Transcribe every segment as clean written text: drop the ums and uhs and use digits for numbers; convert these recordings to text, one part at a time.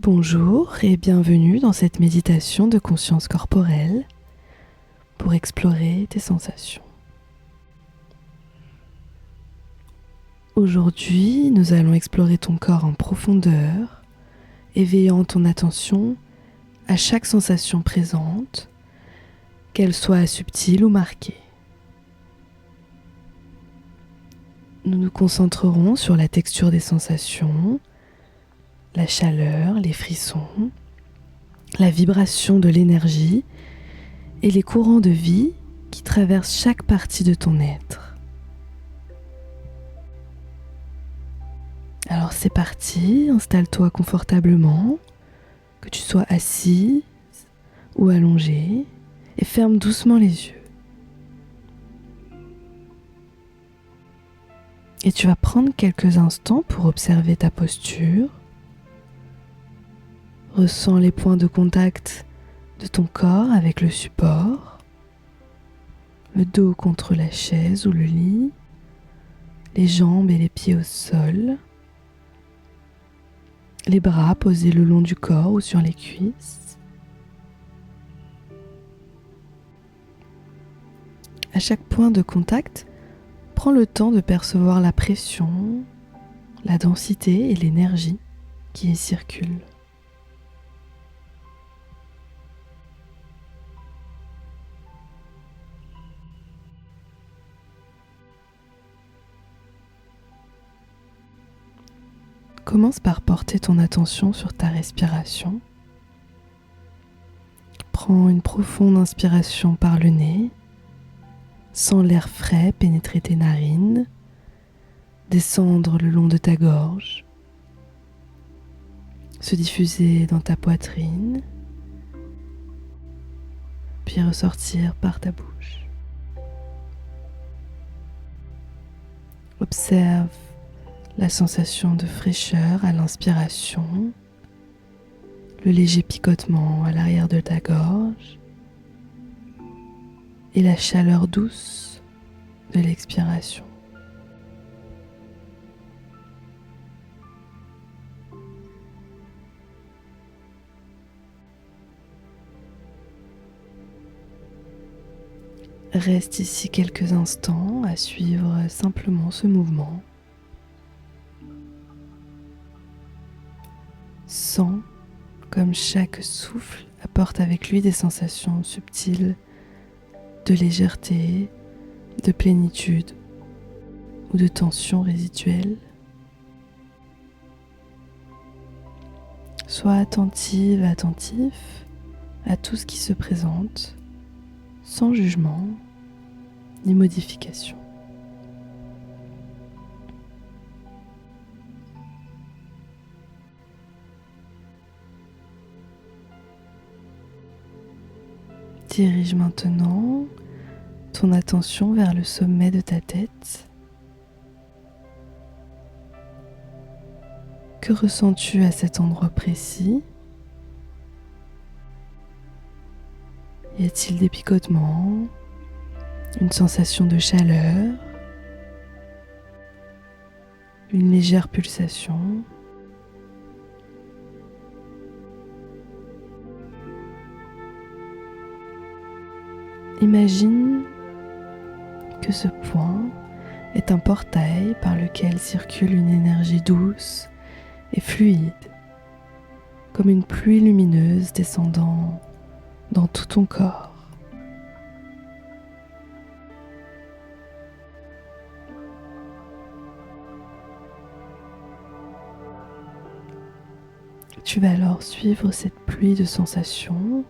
Bonjour et bienvenue dans cette méditation de conscience corporelle pour explorer tes sensations. Aujourd'hui, nous allons explorer ton corps en profondeur, éveillant ton attention à chaque sensation présente, qu'elle soit subtile ou marquée. Nous nous concentrerons sur la texture des sensations, la chaleur, les frissons, la vibration de l'énergie et les courants de vie qui traversent chaque partie de ton être. Alors c'est parti, installe-toi confortablement, que tu sois assis ou allongé, et ferme doucement les yeux. Et tu vas prendre quelques instants pour observer ta posture. Ressens les points de contact de ton corps avec le support, le dos contre la chaise ou le lit, les jambes et les pieds au sol, les bras posés le long du corps ou sur les cuisses. À chaque point de contact, prends le temps de percevoir la pression, la densité et l'énergie qui y circulent. Commence par porter ton attention sur ta respiration. Prends une profonde inspiration par le nez. Sens l'air frais pénétrer tes narines, descendre le long de ta gorge, se diffuser dans ta poitrine, puis ressortir par ta bouche. Observe la sensation de fraîcheur à l'inspiration, le léger picotement à l'arrière de ta gorge et la chaleur douce de l'expiration. Reste ici quelques instants à suivre simplement ce mouvement. Sens comme chaque souffle apporte avec lui des sensations subtiles de légèreté, de plénitude ou de tension résiduelle. Sois attentive, attentif à tout ce qui se présente, sans jugement ni modification. Dirige maintenant ton attention vers le sommet de ta tête. Que ressens-tu à cet endroit précis? Y a-t-il des picotements, une sensation de chaleur, une légère pulsation? Imagine que ce point est un portail par lequel circule une énergie douce et fluide, comme une pluie lumineuse descendant dans tout ton corps. Tu vas alors suivre cette pluie de sensations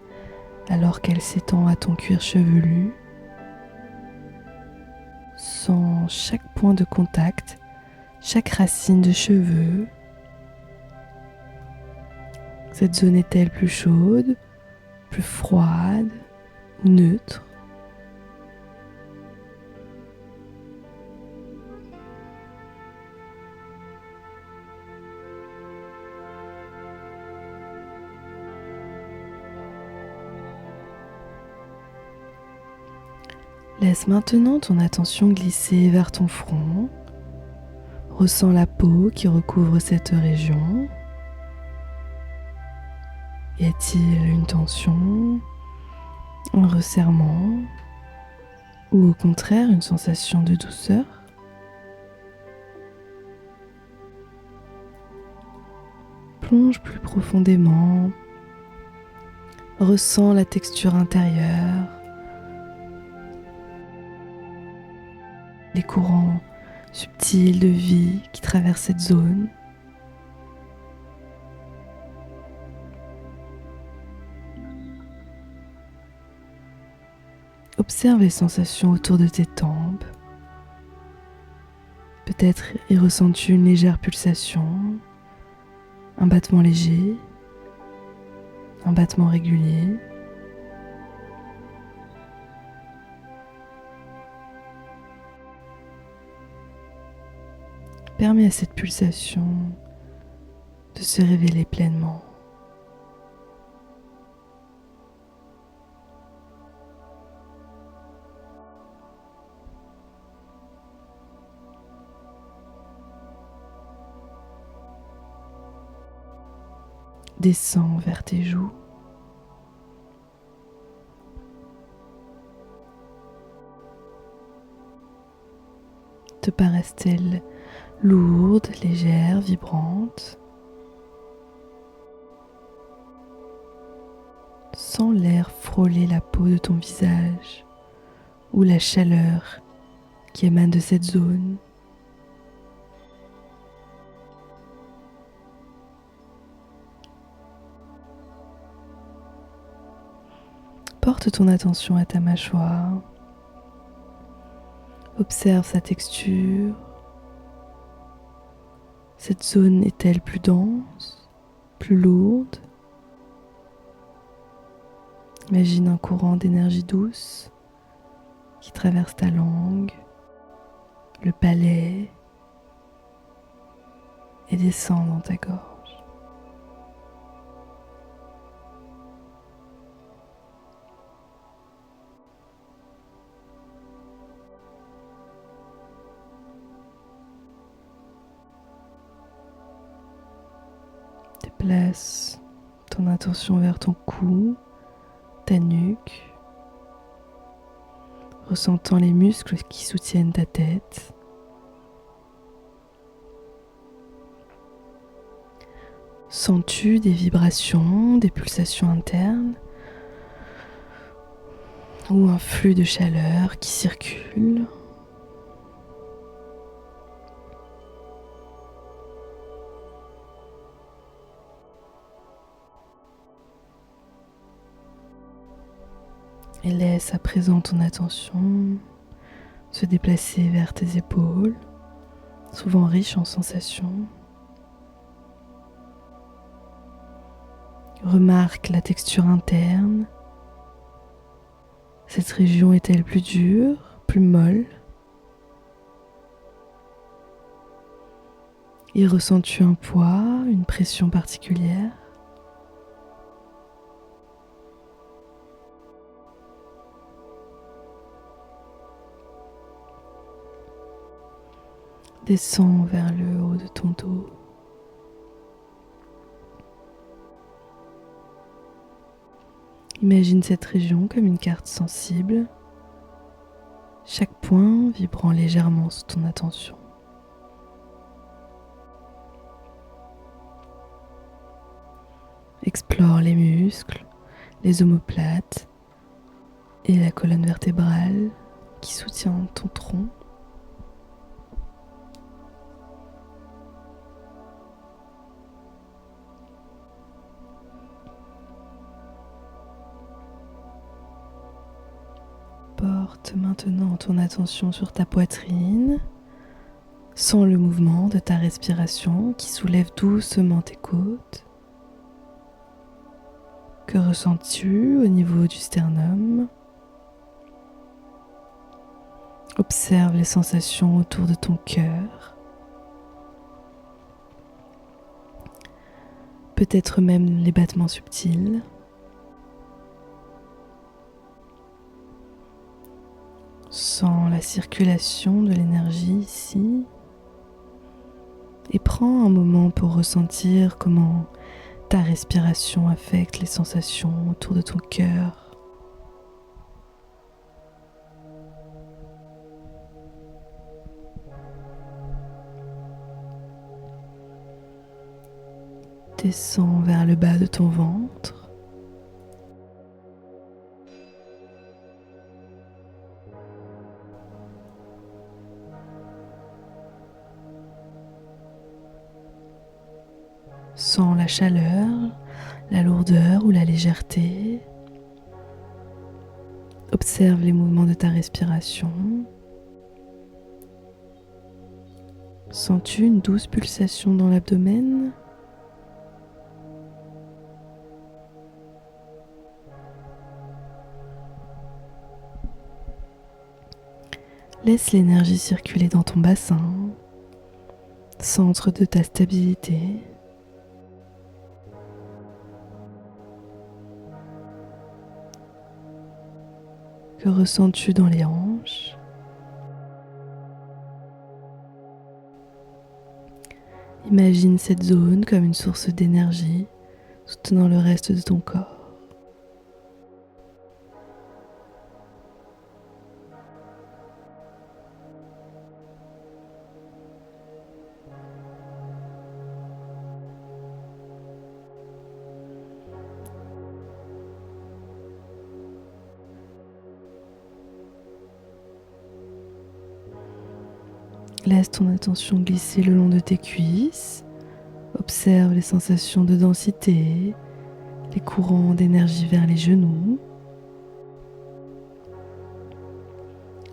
alors qu'elle s'étend à ton cuir chevelu. Sens chaque point de contact, chaque racine de cheveux. Cette zone est-elle plus chaude, plus froide ou neutre? Laisse maintenant ton attention glisser vers ton front. Ressens la peau qui recouvre cette région. Y a-t-il une tension, un resserrement ou au contraire une sensation de douceur? Plonge plus profondément, ressens la texture intérieure, les courants subtils de vie qui traversent cette zone. Observe les sensations autour de tes tempes. Peut-être y ressens-tu une légère pulsation, un battement léger, un battement régulier. Permets à cette pulsation de se révéler pleinement. Descends vers tes joues. Te paraissent-elles lourdes, légères, vibrantes? Sens l'air frôler la peau de ton visage ou la chaleur qui émane de cette zone. Porte ton attention à ta mâchoire. Observe sa texture. Cette zone est-elle plus dense, plus lourde? Imagine un courant d'énergie douce qui traverse ta langue, le palais et descend dans ta gorge. Déplace ton attention vers ton cou, ta nuque, ressentant les muscles qui soutiennent ta tête. Sens-tu des vibrations, des pulsations internes ou un flux de chaleur qui circule? Et laisse à présent ton attention se déplacer vers tes épaules, souvent riches en sensations. Remarque la texture interne. Cette région est-elle plus dure, plus molle? Y ressens-tu un poids, une pression particulière? Descends vers le haut de ton dos. Imagine cette région comme une carte sensible, chaque point vibrant légèrement sous ton attention. Explore les muscles, les omoplates et la colonne vertébrale qui soutient ton tronc. Porte maintenant ton attention sur ta poitrine. Sens le mouvement de ta respiration qui soulève doucement tes côtes. Que ressens-tu au niveau du sternum? Observe les sensations autour de ton cœur. Peut-être même les battements subtils. Sens la circulation de l'énergie ici et prends un moment pour ressentir comment ta respiration affecte les sensations autour de ton cœur. Descends vers le bas de ton ventre. Sens la chaleur, la lourdeur ou la légèreté. Observe les mouvements de ta respiration. Sens-tu une douce pulsation dans l'abdomen ? Laisse l'énergie circuler dans ton bassin, centre de ta stabilité. Que ressens-tu dans les hanches ? Imagine cette zone comme une source d'énergie soutenant le reste de ton corps. Laisse ton attention glisser le long de tes cuisses. Observe les sensations de densité, les courants d'énergie vers les genoux.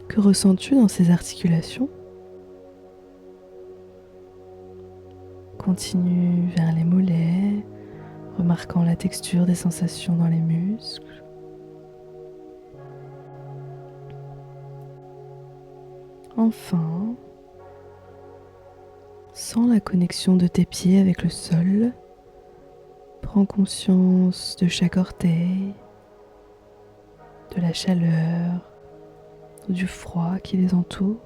Que ressens-tu dans ces articulations ? Continue vers les mollets, remarquant la texture des sensations dans les muscles. Enfin, sens la connexion de tes pieds avec le sol. Prends conscience de chaque orteil, de la chaleur ou du froid qui les entoure.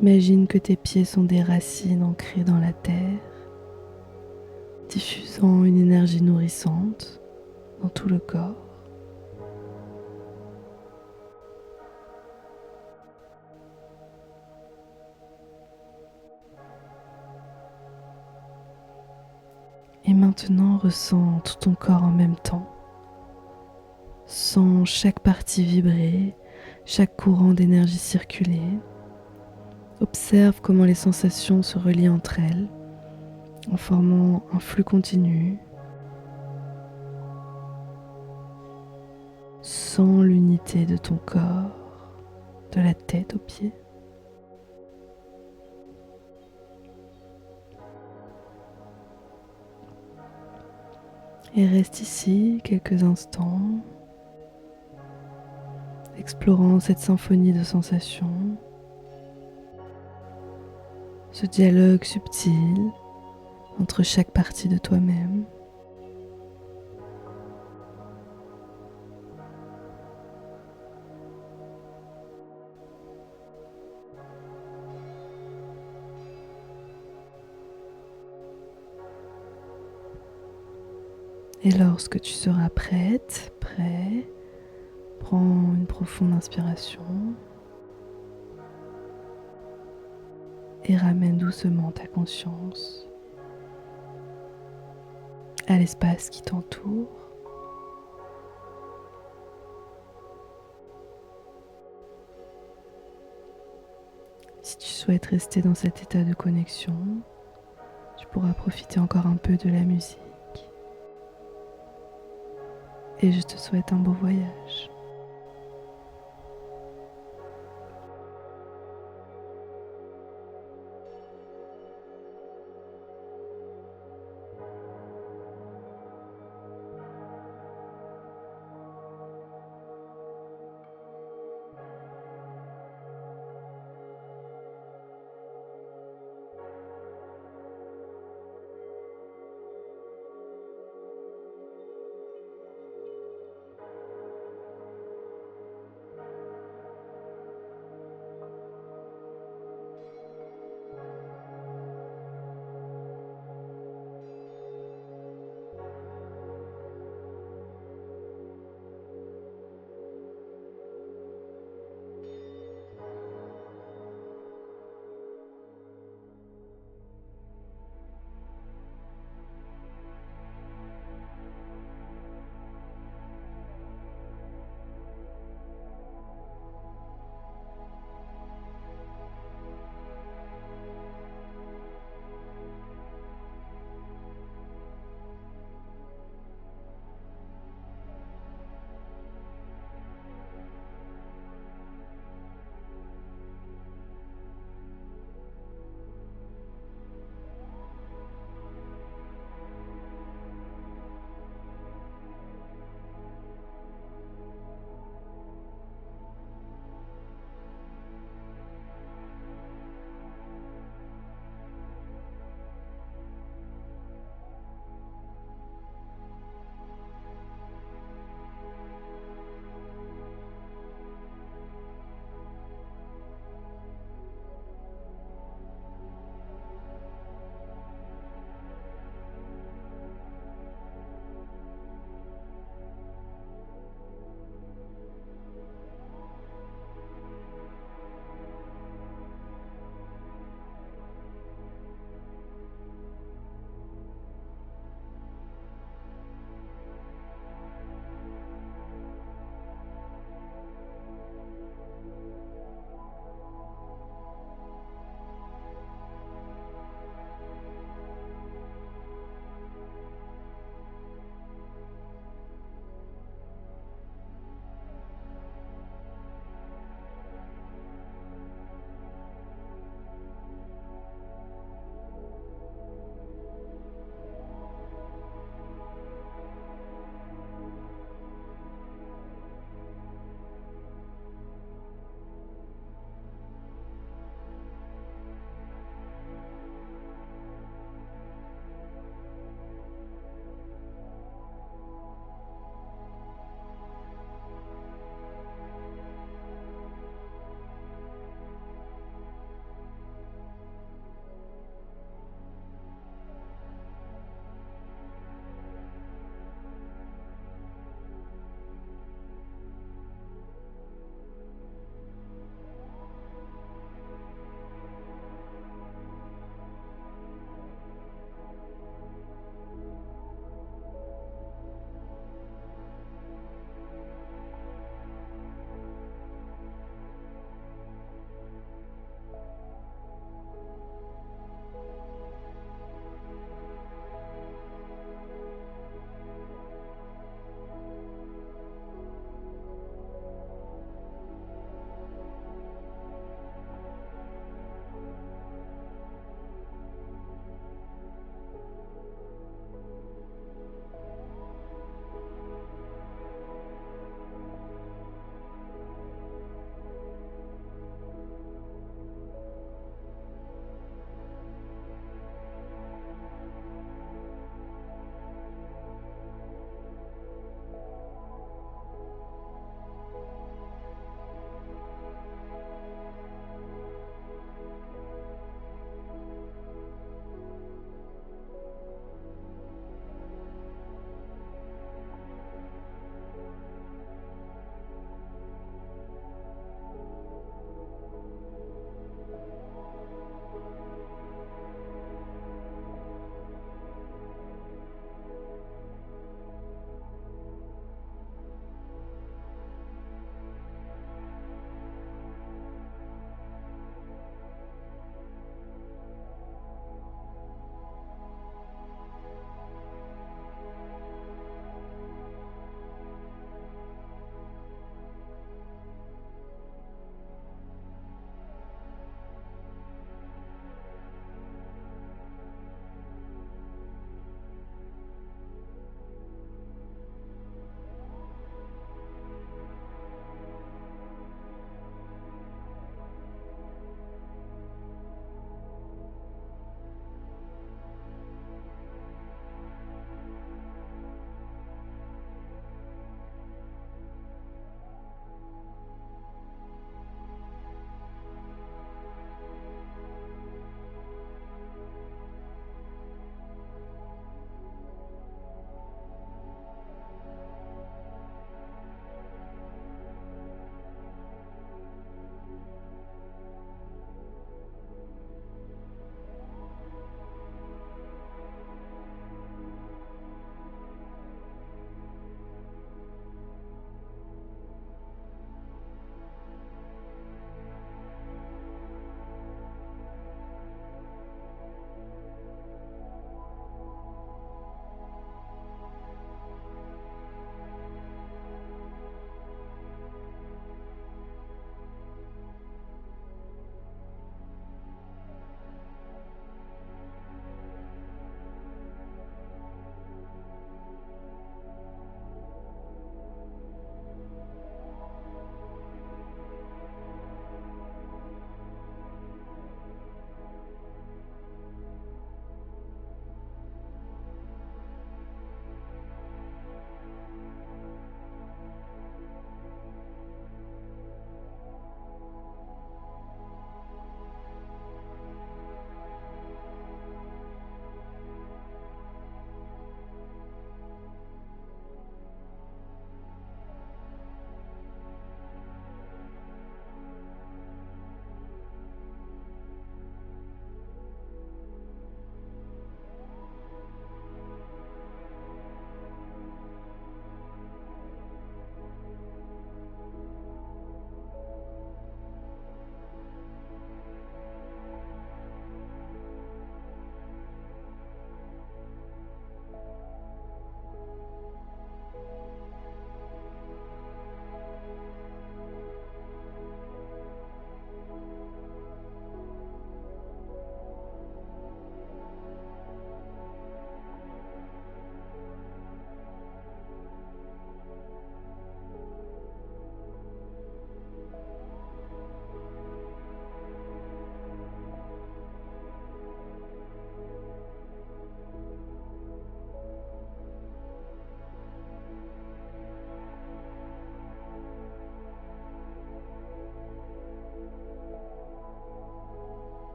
Imagine que tes pieds sont des racines ancrées dans la terre, diffusant une énergie nourrissante dans tout le corps. Et maintenant, ressens tout ton corps en même temps. Sens chaque partie vibrer, chaque courant d'énergie circuler. Observe comment les sensations se relient entre elles en formant un flux continu. Sens l'unité de ton corps, de la tête aux pieds. Et reste ici quelques instants, explorant cette symphonie de sensations, ce dialogue subtil entre chaque partie de toi-même. Et lorsque tu seras prête, prêt, prends une profonde inspiration et ramène doucement ta conscience à l'espace qui t'entoure. Si tu souhaites rester dans cet état de connexion, tu pourras profiter encore un peu de la musique. Et je te souhaite un beau voyage.